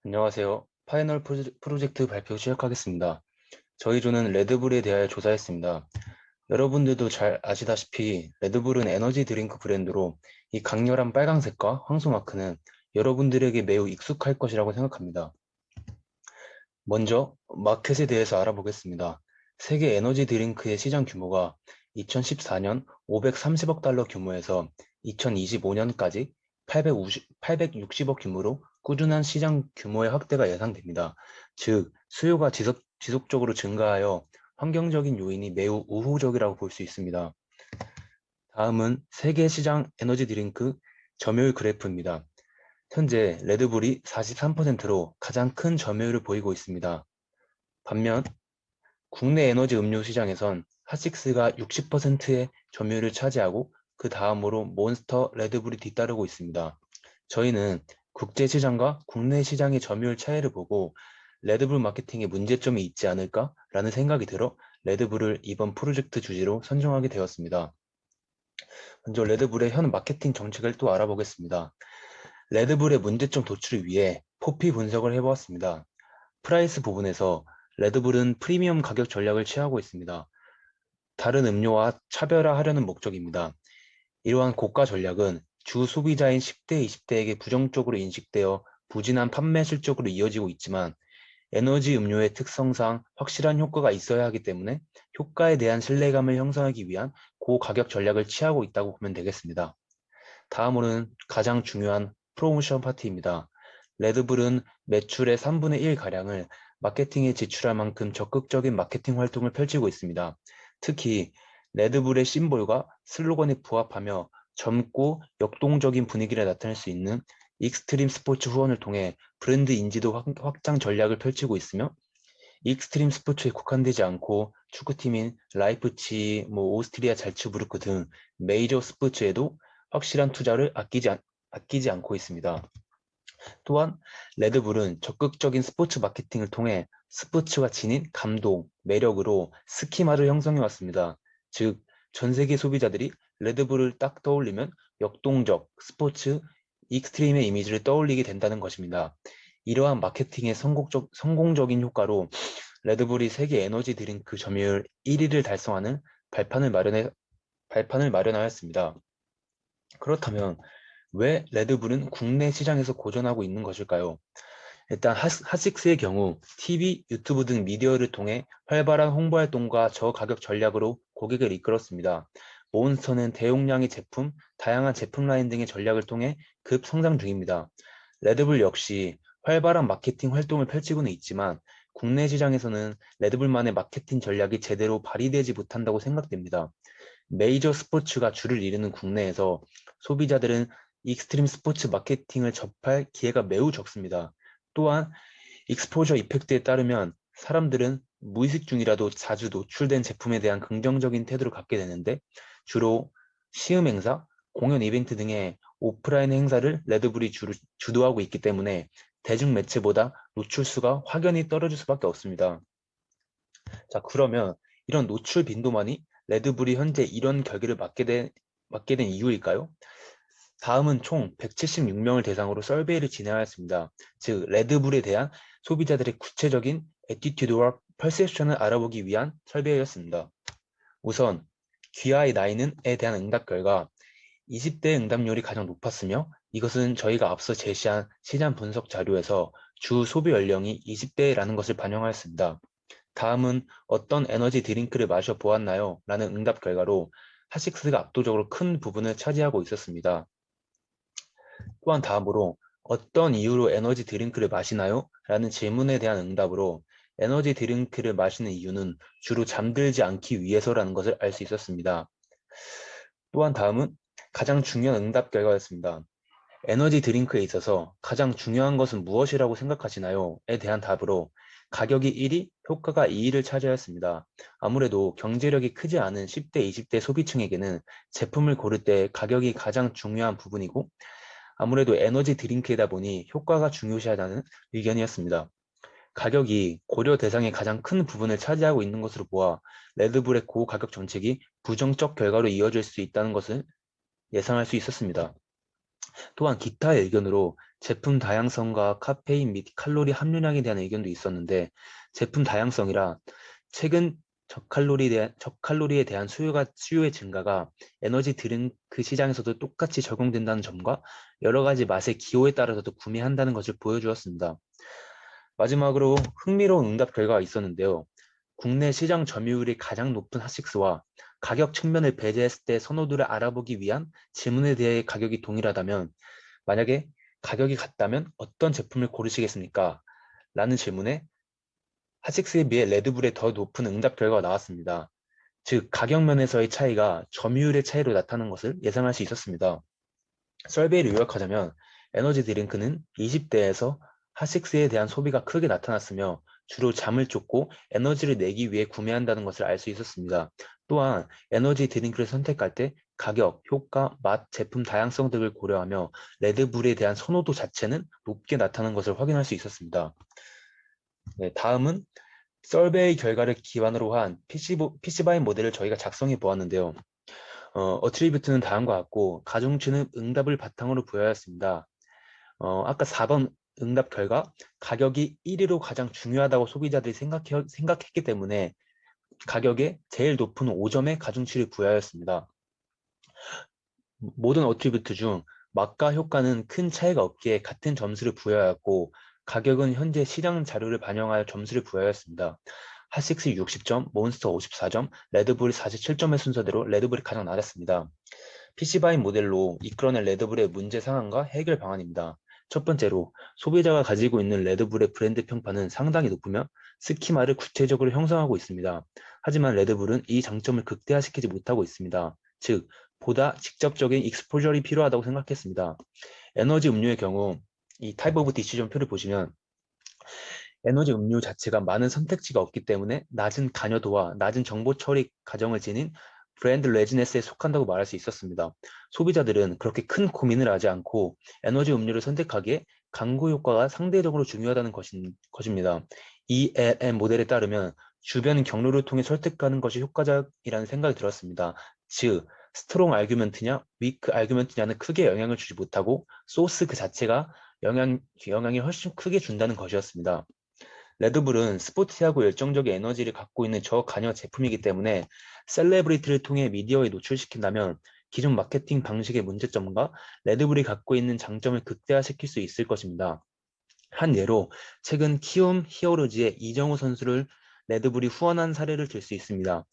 안녕하세요. 파이널 프로젝트 발표 시작하겠습니다. 저희 조는 레드불에 대하여 조사했습니다. 여러분들도 잘 아시다시피 레드불은 에너지 드링크 브랜드로 이 강렬한 빨강색과 황소 마크는 여러분들에게 매우 익숙할 것이라고 생각합니다. 먼저 마켓에 대해서 알아보겠습니다. 세계 에너지 드링크의 시장 규모가 2014년 530억 달러 규모에서 2025년까지 860억 규모로 꾸준한 시장 규모의 확대가 예상됩니다. 즉, 수요가 지속적으로 증가하여 환경적인 요인이 매우 우호적이라고 볼 수 있습니다. 다음은 세계 시장 에너지 드링크 점유율 그래프입니다. 현재 레드불이 43%로 가장 큰 점유율을 보이고 있습니다. 반면 국내 에너지 음료 시장에선 핫식스가 60%의 점유율을 차지하고 그 다음으로 몬스터, 레드불이 뒤따르고 있습니다. 저희는 국제 시장과 국내 시장의 점유율 차이를 보고 레드불 마케팅에 문제점이 있지 않을까라는 생각이 들어 레드불을 이번 프로젝트 주제로 선정하게 되었습니다. 먼저 레드불의 현 마케팅 정책을 또 알아보겠습니다. 레드불의 문제점 도출을 위해 포피 분석을 해보았습니다. 프라이스 부분에서 레드불은 프리미엄 가격 전략을 취하고 있습니다. 다른 음료와 차별화하려는 목적입니다. 이러한 고가 전략은 주 소비자인 10대, 20대에게 부정적으로 인식되어 부진한 판매 실적으로 이어지고 있지만 에너지 음료의 특성상 확실한 효과가 있어야 하기 때문에 효과에 대한 신뢰감을 형성하기 위한 고가격 전략을 취하고 있다고 보면 되겠습니다. 다음으로는 가장 중요한 프로모션 파티입니다. 레드불은 매출의 3분의 1가량을 마케팅에 지출할 만큼 적극적인 마케팅 활동을 펼치고 있습니다. 특히 레드불의 심볼과 슬로건에 부합하며 젊고 역동적인 분위기를 나타낼 수 있는 익스트림 스포츠 후원을 통해 브랜드 인지도 확장 전략을 펼치고 있으며 익스트림 스포츠에 국한되지 않고 축구팀인 라이프치히, 오스트리아 잘츠부르크 등 메이저 스포츠에도 확실한 투자를 아끼지 않고 있습니다. 또한 레드불은 적극적인 스포츠 마케팅을 통해 스포츠가 지닌 감동, 매력으로 스키마를 형성해 왔습니다. 즉, 전 세계 소비자들이 레드불을 딱 떠올리면 역동적, 스포츠, 익스트림의 이미지를 떠올리게 된다는 것입니다. 이러한 마케팅의 성공적인 효과로 레드불이 세계 에너지 드링크 점유율 1위를 달성하는 발판을 마련하였습니다. 그렇다면 왜 레드불은 국내 시장에서 고전하고 있는 것일까요? 일단 핫식스의 경우 TV, 유튜브 등 미디어를 통해 활발한 홍보 활동과 저가격 전략으로 고객을 이끌었습니다. 몬스터는 대용량의 제품, 다양한 제품 라인 등의 전략을 통해 급성장 중입니다. 레드불 역시 활발한 마케팅 활동을 펼치고는 있지만 국내 시장에서는 레드불만의 마케팅 전략이 제대로 발휘되지 못한다고 생각됩니다. 메이저 스포츠가 주를 이루는 국내에서 소비자들은 익스트림 스포츠 마케팅을 접할 기회가 매우 적습니다. 또한 익스포저 이펙트에 따르면 사람들은 무의식 중이라도 자주 노출된 제품에 대한 긍정적인 태도를 갖게 되는데 주로 시음 행사, 공연 이벤트 등의 오프라인 행사를 레드불이 주도하고 있기 때문에 대중 매체보다 노출수가 확연히 떨어질 수밖에 없습니다. 자, 그러면 이런 노출 빈도만이 레드불이 현재 이런 결계를 맞게 된 이유일까요? 다음은 총 176명을 대상으로 설베이를 진행하였습니다. 즉, 레드불에 대한 소비자들의 구체적인 애티튜드와 퍼셉션을 알아보기 위한 설베이였습니다. 우선 귀하의 나이는에 대한 응답 결과 20대 응답률이 가장 높았으며 이것은 저희가 앞서 제시한 시장 분석 자료에서 주 소비 연령이 20대라는 것을 반영하였습니다. 다음은 어떤 에너지 드링크를 마셔 보았나요? 라는 응답 결과로 핫식스가 압도적으로 큰 부분을 차지하고 있었습니다. 또한 다음으로 어떤 이유로 에너지 드링크를 마시나요? 라는 질문에 대한 응답으로 에너지 드링크를 마시는 이유는 주로 잠들지 않기 위해서라는 것을 알 수 있었습니다. 또한 다음은 가장 중요한 응답 결과였습니다. 에너지 드링크에 있어서 가장 중요한 것은 무엇이라고 생각하시나요? 에 대한 답으로 가격이 1위, 효과가 2위를 차지하였습니다. 아무래도 경제력이 크지 않은 10대, 20대 소비층에게는 제품을 고를 때 가격이 가장 중요한 부분이고 아무래도 에너지 드링크이다 보니 효과가 중요시하다는 의견이었습니다. 가격이 고려 대상의 가장 큰 부분을 차지하고 있는 것으로 보아 레드불의 고가격 정책이 부정적 결과로 이어질 수 있다는 것을 예상할 수 있었습니다. 또한 기타의 의견으로 제품 다양성과 카페인 및 칼로리 함유량에 대한 의견도 있었는데 제품 다양성이라 최근 저칼로리에 대한 수요의 증가가 에너지 드링크 시장에서도 똑같이 적용된다는 점과 여러 가지 맛의 기호에 따라서도 구매한다는 것을 보여주었습니다. 마지막으로 흥미로운 응답 결과가 있었는데요. 국내 시장 점유율이 가장 높은 핫식스와 가격 측면을 배제했을 때 선호도를 알아보기 위한 질문에 대해 가격이 동일하다면 만약에 가격이 같다면 어떤 제품을 고르시겠습니까? 라는 질문에 핫식스에 비해 레드불의 더 높은 응답 결과가 나왔습니다. 즉 가격 면에서의 차이가 점유율의 차이로 나타난 것을 예상할 수 있었습니다. 설베이를 요약하자면 에너지 드링크는 20대에서 핫식스에 대한 소비가 크게 나타났으며 주로 잠을 쫓고 에너지를 내기 위해 구매한다는 것을 알 수 있었습니다. 또한 에너지 드링크를 선택할 때 가격, 효과, 맛, 제품 다양성 등을 고려하며 레드불에 대한 선호도 자체는 높게 나타난 것을 확인할 수 있었습니다. 네, 다음은 설베이 결과를 기반으로 한 PC바이 모델을 저희가 작성해 보았는데요. 어트리뷰트는 다음과 같고 가중치는 응답을 바탕으로 부여하였습니다. 아까 4번 응답 결과 가격이 1위로 가장 중요하다고 소비자들이 생각했기 때문에 가격에 제일 높은 5점의 가중치를 부여하였습니다. 모든 어트리뷰트 중 맛과 효과는 큰 차이가 없기에 같은 점수를 부여하였고 가격은 현재 시장 자료를 반영하여 점수를 부여하였습니다. 핫식스 60점, 몬스터 54점, 레드불 47점의 순서대로 레드불이 가장 낮았습니다. PC바이 모델로 이끌어낸 레드불의 문제 상황과 해결 방안입니다. 첫 번째로 소비자가 가지고 있는 레드불의 브랜드 평판은 상당히 높으며 스키마를 구체적으로 형성하고 있습니다. 하지만 레드불은 이 장점을 극대화시키지 못하고 있습니다. 즉, 보다 직접적인 익스포저이 필요하다고 생각했습니다. 에너지 음료의 경우 이 타입 오브 디시전 표를 보시면 에너지 음료 자체가 많은 선택지가 없기 때문에 낮은 관여도와 낮은 정보 처리 과정을 지닌 브랜드 레지네스에 속한다고 말할 수 있었습니다. 소비자들은 그렇게 큰 고민을 하지 않고 에너지 음료를 선택하기에 광고 효과가 상대적으로 중요하다는 것입니다. ELM 모델에 따르면 주변 경로를 통해 설득하는 것이 효과적이라는 생각이 들었습니다. 즉, 스트롱 아규먼트냐, 위크 아규먼트냐는 크게 영향을 주지 못하고 소스 그 자체가 영향이 훨씬 크게 준다는 것이었습니다. 레드불은 스포티하고 열정적인 에너지를 갖고 있는 저간여 제품이기 때문에 셀레브리티를 통해 미디어에 노출시킨다면 기존 마케팅 방식의 문제점과 레드불이 갖고 있는 장점을 극대화시킬 수 있을 것입니다. 한 예로 최근 키움 히어로즈의 이정우 선수를 레드불이 후원한 사례를 들 수 있습니다.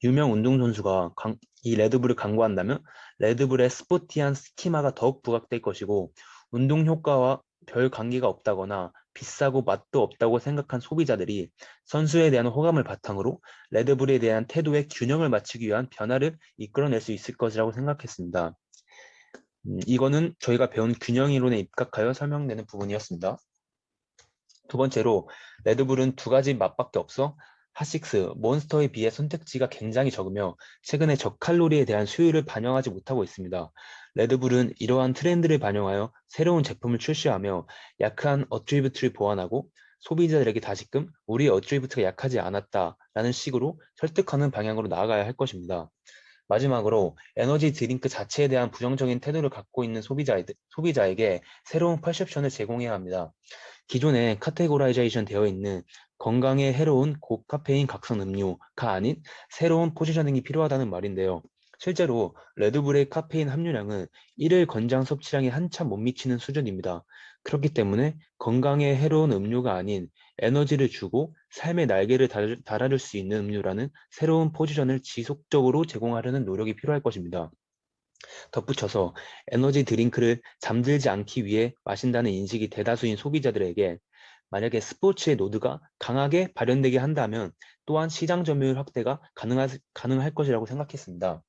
유명 운동선수가 이 레드불을 광고한다면 레드불의 스포티한 스키마가 더욱 부각될 것이고 운동 효과와 별 관계가 없다거나 비싸고 맛도 없다고 생각한 소비자들이 선수에 대한 호감을 바탕으로 레드불에 대한 태도의 균형을 맞추기 위한 변화를 이끌어낼 수 있을 것이라고 생각했습니다. 이거는 저희가 배운 균형 이론에 입각하여 설명되는 부분이었습니다. 두 번째로 레드불은 두 가지 맛밖에 없어 핫식스, 몬스터에 비해 선택지가 굉장히 적으며 최근에 저칼로리에 대한 수요를 반영하지 못하고 있습니다. 레드불은 이러한 트렌드를 반영하여 새로운 제품을 출시하며 약한 어트리뷰트를 보완하고 소비자들에게 다시금 우리의 어트리뷰트가 약하지 않았다라는 식으로 설득하는 방향으로 나아가야 할 것입니다. 마지막으로 에너지 드링크 자체에 대한 부정적인 태도를 갖고 있는 소비자에게 새로운 퍼셉션을 제공해야 합니다. 기존에 카테고라이제이션 되어 있는 건강에 해로운 고카페인 각성 음료가 아닌 새로운 포지셔닝이 필요하다는 말인데요. 실제로 레드불의 카페인 함유량은 일일 권장 섭취량에 한참 못 미치는 수준입니다. 그렇기 때문에 건강에 해로운 음료가 아닌 에너지를 주고 삶의 날개를 달아줄 수 있는 음료라는 새로운 포지션을 지속적으로 제공하려는 노력이 필요할 것입니다. 덧붙여서 에너지 드링크를 잠들지 않기 위해 마신다는 인식이 대다수인 소비자들에게 만약에 스포츠의 노드가 강하게 발현되게 한다면 또한 시장 점유율 확대가 가능할 것이라고 생각했습니다.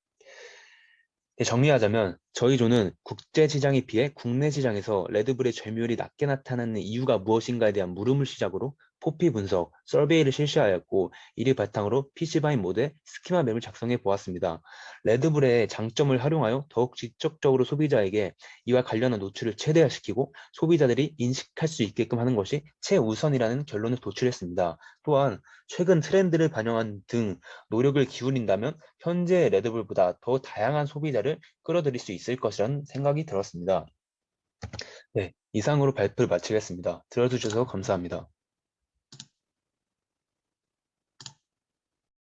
정리하자면 저희 조는 국제 시장에 비해 국내 시장에서 레드불의 점유율이 낮게 나타나는 이유가 무엇인가에 대한 물음을 시작으로 포피 분석, 서베이를 실시하였고 이를 바탕으로 PC바이 모델 스키마 맵을 작성해 보았습니다. 레드불의 장점을 활용하여 더욱 직접적으로 소비자에게 이와 관련한 노출을 최대화시키고 소비자들이 인식할 수 있게끔 하는 것이 최우선이라는 결론을 도출했습니다. 또한 최근 트렌드를 반영한 등 노력을 기울인다면 현재 레드불보다 더 다양한 소비자를 끌어들일 수 있을 것이라는 생각이 들었습니다. 이상으로 발표를 마치겠습니다. 들어주셔서 감사합니다.